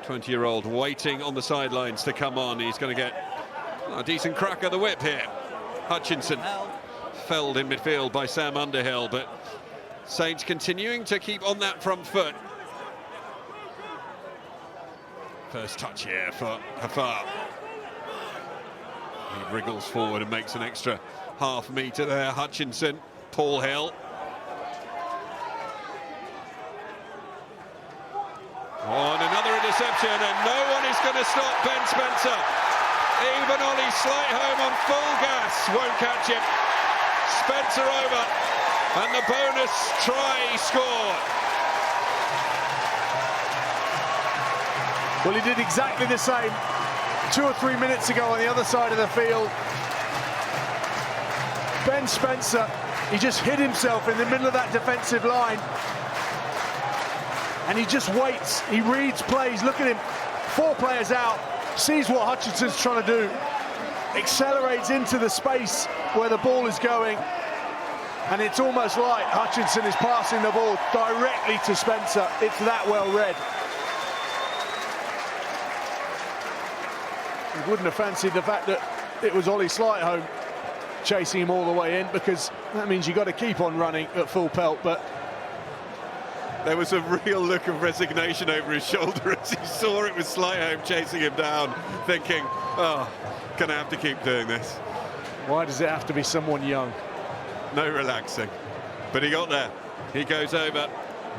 20-year-old waiting on the sidelines to come on. He's going to get a decent crack at the whip here. Hutchinson felled in midfield by Sam Underhill, but Saints continuing to keep on that front foot. First touch here for Hafar. He wriggles forward and makes an extra half metre there. Hutchinson, Paul Hill. Oh, and another interception, and no one is going to stop Ben Spencer. Even Ollie Slightholme on full gas won't catch him. Spencer over, and the bonus try scored. Well, he did exactly the same 2 or 3 minutes ago on the other side of the field. Ben Spencer, he just hid himself in the middle of that defensive line. And he just waits, he reads plays, look at him, 4 players out, sees what Hutchinson's trying to do, accelerates into the space where the ball is going, and it's almost like Hutchinson is passing the ball directly to Spencer. It's that well read. He wouldn't have fancied the fact that it was Ollie Slightholme chasing him all the way in, because that means you've got to keep on running at full pelt, but there was a real look of resignation over his shoulder as he saw it with Slightholme chasing him down, thinking, oh, gonna have to keep doing this. Why does it have to be someone young? No relaxing. But he got there. He goes over.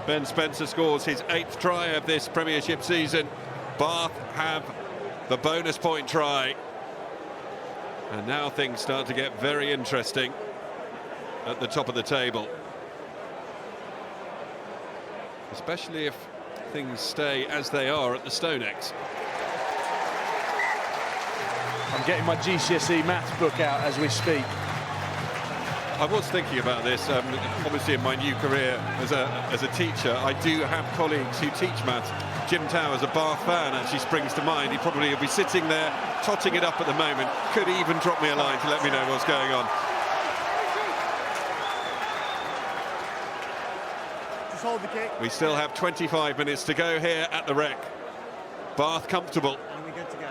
Ben Spencer scores his 8th try of this Premiership season. Bath have the bonus point try. And now things start to get very interesting at the top of the table. Especially if things stay as they are at the Stonex. I'm getting my GCSE maths book out as we speak. I was thinking about this, obviously in my new career as a teacher. I do have colleagues who teach maths. Jim Towers, a Bath fan, actually springs to mind. He probably will be sitting there, totting it up at the moment. Could even drop me a line to let me know what's going on. Hold the kick. We still have 25 minutes to go here at the Rec. Bath comfortable. And we're good to go.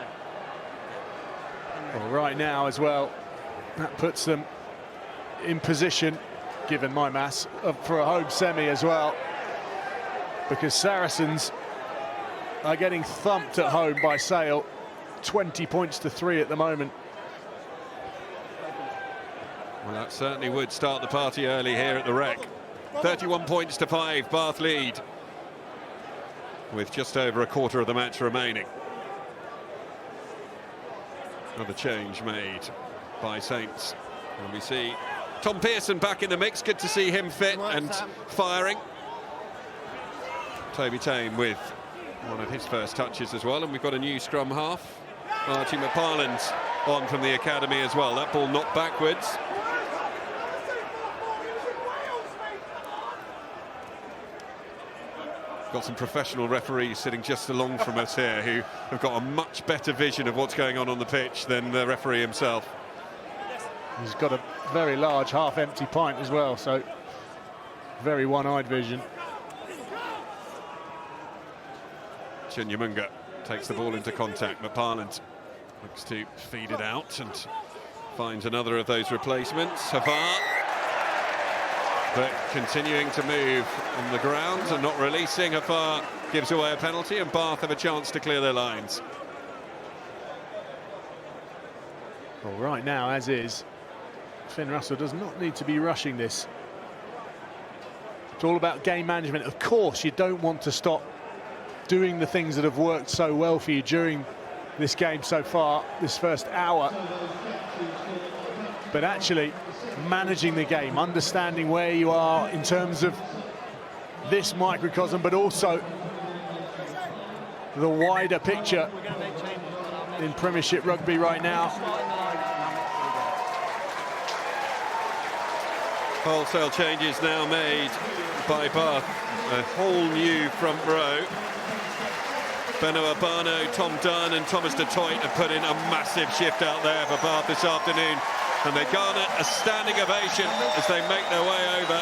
Well, right now as well, that puts them in position, given my maths, for a home semi as well, because Saracens are getting thumped at home by Sale, 20 points to 3 at the moment. Well, that certainly would start the party early here at the Rec. 31 points to 5, Bath lead, with just over a quarter of the match remaining. Another change made by Saints, and we see Tom Pearson back in the mix. Good to see him fit and firing. Toby Tame with one of his first touches as well, and we've got a new scrum half. Archie McParland's on from the academy as well. That ball knocked backwards. Got some professional referees sitting just along from us here who have got a much better vision of what's going on the pitch than the referee himself. He's got a very large half-empty pint as well, so very one-eyed vision. Chinyamunga takes the ball into contact. McParland looks to feed it out and finds another of those replacements. Hafar, but continuing to move on the ground and not releasing. Hafar gives away a penalty, and Bath have a chance to clear their lines. Well, right now, as is, Finn Russell does not need to be rushing this. It's all about game management. Of course, you don't want to stop doing the things that have worked so well for you during this game so far, this first hour. But actually, managing the game, understanding where you are in terms of this microcosm, but also the wider picture in Premiership Rugby right now. Wholesale changes now made by Bath. A whole new front row. Beno Abano, Tom Dunn and Thomas de Toit have put in a massive shift out there for Bath this afternoon, and they garner a standing ovation as they make their way over.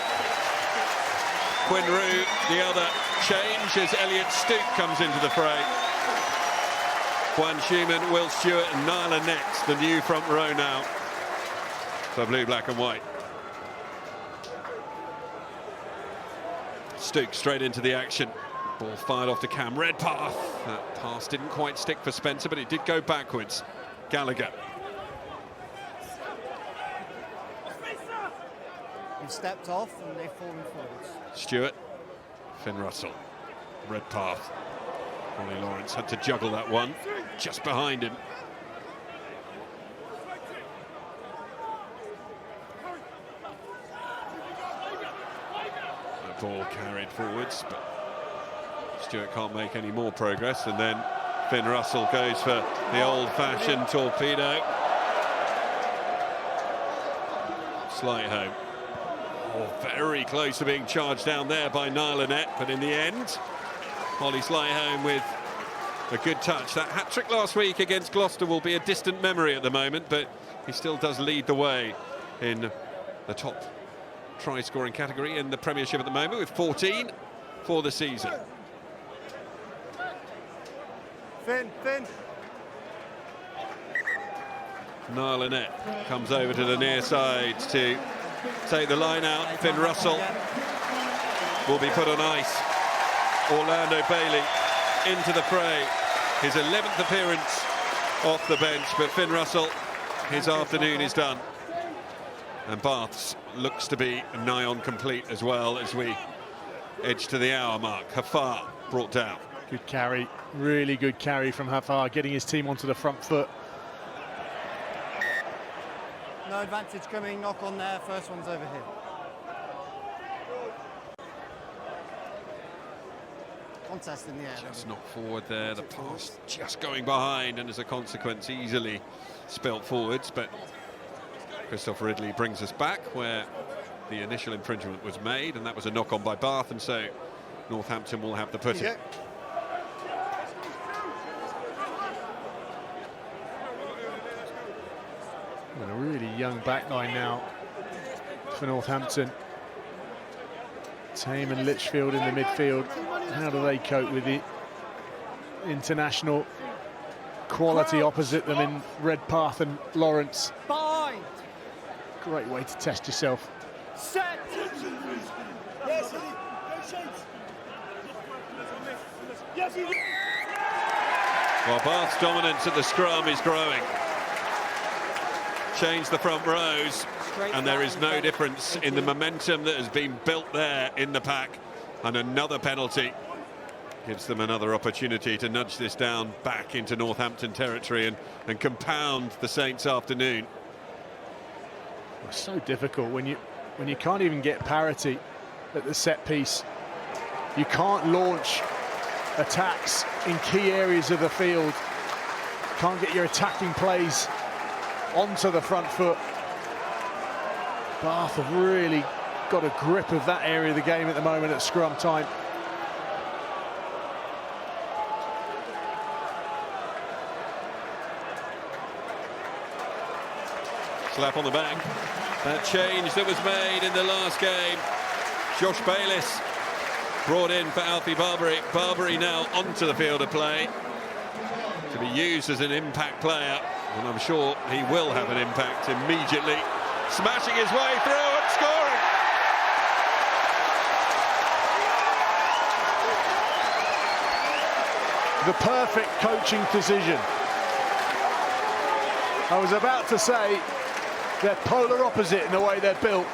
Quinn Roux, the other change, as Elliot Stooke comes into the fray. Juan Schumann, Will Stewart and Nyla next, the new front row now for blue, black and white. Stooks straight into the action. Ball fired off to Cam. Redpath. That pass didn't quite stick for Spencer, but it did go backwards. Gallagher. He stepped off and they've fallen forwards. Stewart. Finn Russell. Redpath. Ollie Lawrence had to juggle that one. Just behind him. The ball carried forwards, but Stewart can't make any more progress, and then Finn Russell goes for the old-fashioned torpedo. Slight home. Oh, very close to being charged down there by Nyla Net, but in the end, Ollie Slyhome with a good touch. That hat-trick last week against Gloucester will be a distant memory at the moment, but he still does lead the way in the top try-scoring category in the Premiership at the moment, with 14 for the season. Finn. Nyla Net comes over to the near side to take the line out. Finn Russell will be put on ice. Orlando Bailey into the fray. His 11th appearance off the bench, but Finn Russell, his afternoon is done. And Bath's looks to be nigh on complete as well as we edge to the hour mark. Hafar brought down. Good carry, really good carry from Hafar, getting his team onto the front foot. No advantage coming, knock on there, first one's over here. Contest in the air. Just knocked forward there, the pass just going behind, and as a consequence easily spilt forwards, but Christopher Ridley brings us back where the initial infringement was made, and that was a knock on by Bath, and so Northampton will have the putting. Yeah. And a really young backline now for Northampton. Tame and Litchfield in the midfield. How do they cope with the international quality opposite them in Redpath and Lawrence? Bind. Great way to test yourself. Set. Well, Bath's dominance at the scrum is growing. Change the front rows, and there is no difference in the momentum that has been built there in the pack. And another penalty gives them another opportunity to nudge this down back into Northampton territory and compound the Saints' afternoon. It's so difficult when you can't even get parity at the set piece. You can't launch attacks in key areas of the field. Can't get your attacking plays onto the front foot. Bath have really got a grip of that area of the game at the moment at scrum time. Slap on the back. That change that was made in the last game. Josh Bayliss brought in for Alfie Barbary. Barbary now onto the field of play to be used as an impact player, and I'm sure he will have an impact immediately. Smashing his way through and scoring. The perfect coaching decision. I was about to say they're polar opposite in the way they're built.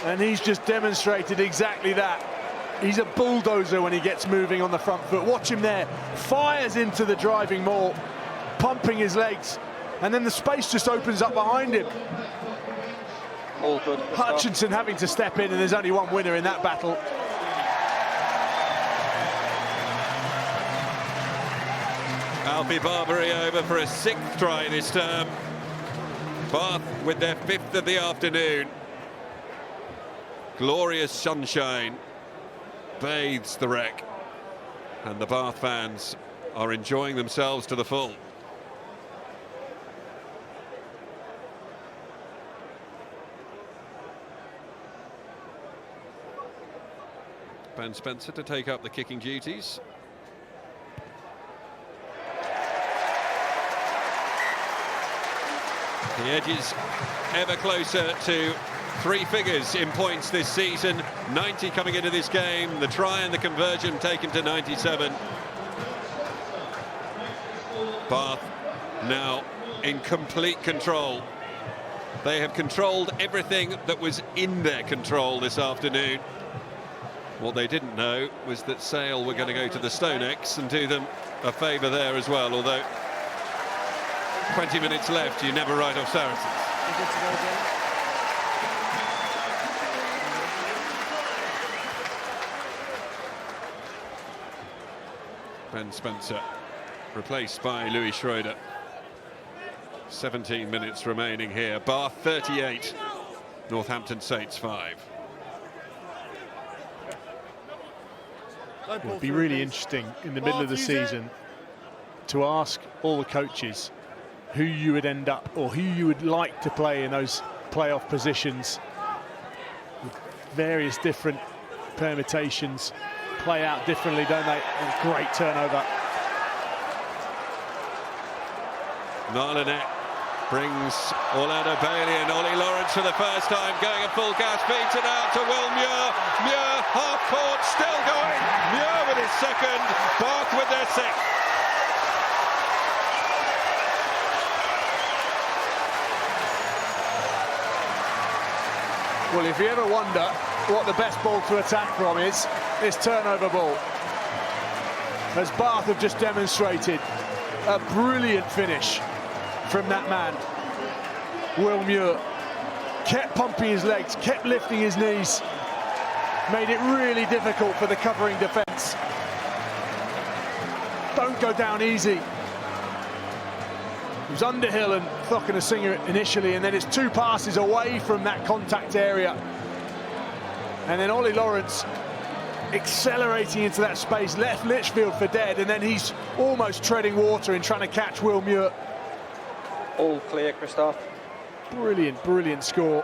And he's just demonstrated exactly that. He's a bulldozer when he gets moving on the front foot. Watch him there, fires into the driving maul, pumping his legs, and then the space just opens up behind him. All good. Hutchinson having to step in, and there's only one winner in that battle. Alfie Barbary over for a 6th try this term. Bath with their 5th of the afternoon. Glorious sunshine bathes the wreck, and the Bath fans are enjoying themselves to the full. Ben Spencer to take up the kicking duties. He edges ever closer to 3 figures in points this season. 90 coming into this game. The try and the conversion taken to 97. Bath now in complete control. They have controlled everything that was in their control this afternoon. What they didn't know was that Sale were going to go to the Stonex and do them a favour there as well, although 20 minutes left, you never write off Saracens. Ben Spencer replaced by Louis Schroeder. 17 minutes remaining here. Bath 38, Northampton Saints 5. It'll be really interesting in the middle of the season to ask all the coaches who you would end up or who you would like to play in those playoff positions. Various different permutations play out differently, don't they? And great turnover. Marlinet brings Orlando Bailey and Ollie Lawrence for the first time, going at full gas, feeds it out to Will Muir. Muir, half court, still going. Muir with his second, Bath with their sixth. Well, if you ever wonder what the best ball to attack from is, this turnover ball. As Bath have just demonstrated, a brilliant finish from that man, Will Muir. Kept pumping his legs, kept lifting his knees, made it really difficult for the covering defence. Don't go down easy. It was Underhill and Thokinasinger initially, and then it's 2 passes away from that contact area. And then Ollie Lawrence accelerating into that space, left Litchfield for dead, and then he's almost treading water in trying to catch Will Muir. All clear, Christoph. Brilliant, brilliant score.